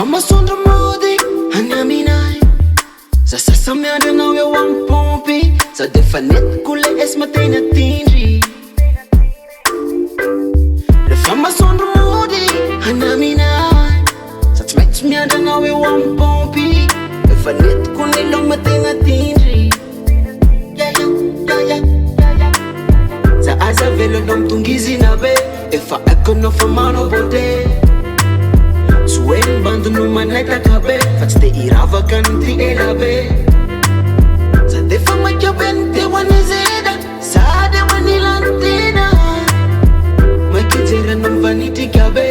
Mena Masoandro mody any aminay za sasa miandranao eo amin'ny pompy za defa netiko le esmatena tindry Mena Masoandro mody any aminay za tsy maintsy miandranao eo amin'ny pompy defa netiko le lomatena tindry za aza velonao mitongizina be efa aiko fa manao bode Suel bando no maneta kabe Fats te iravaka nti elabe Sa defa makyaben te wanizeda Sa de wanilantina Makijera nam vaniti kabe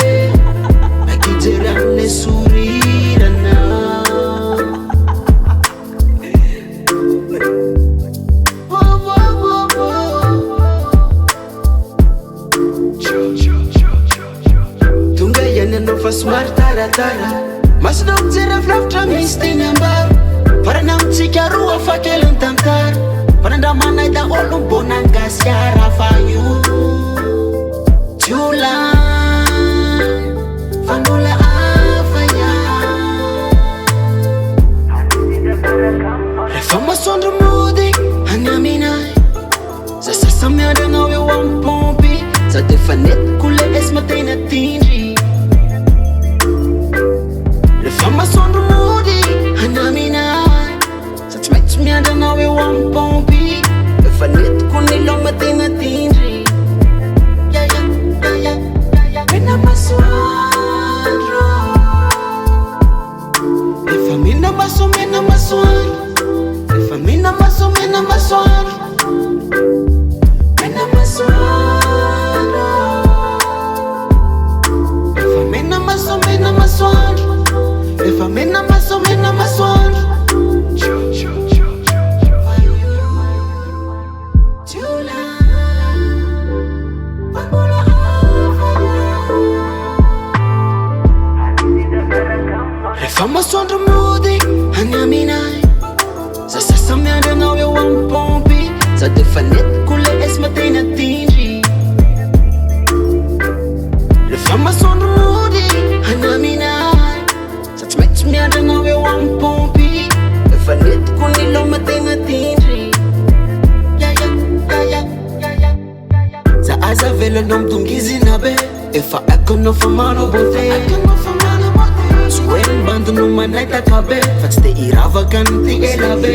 Makijera ne surirana No fa smart taratara Mas não dizer flavtra mistin ambar Para não te quero a fakel tantar Para não manai da olo bonangas yara fayu Julan Fanula afaya Mena Masoandro mody any aminay Za sasa miandranao eo amin'ny pompy Za defa netiko le esmatena tindry Mena Masoandro mody any aminay Za tsy maintsy miandranao eo amin'ny pompy efa netiko ny lomatena tindry Mena Masoandro efa Mena Masoandro efa Mena Masoandro Mena Masoandro efa Mena Masoandro efa Mena Masoandro Mena Masoandro mody any aminay Za sasa miandranao eo amin'ny pompy Za defa netiko le esmatena tindry Mena Masoandro mody any aminay Za tsy maintsy miandranao eo amin'ny pompy efa netiko ny lomatena tindry Za aza velonao mitongizina be efa aiko fa manao bode Suel bando no manai takabe Fa tsy te iravaka nty elabe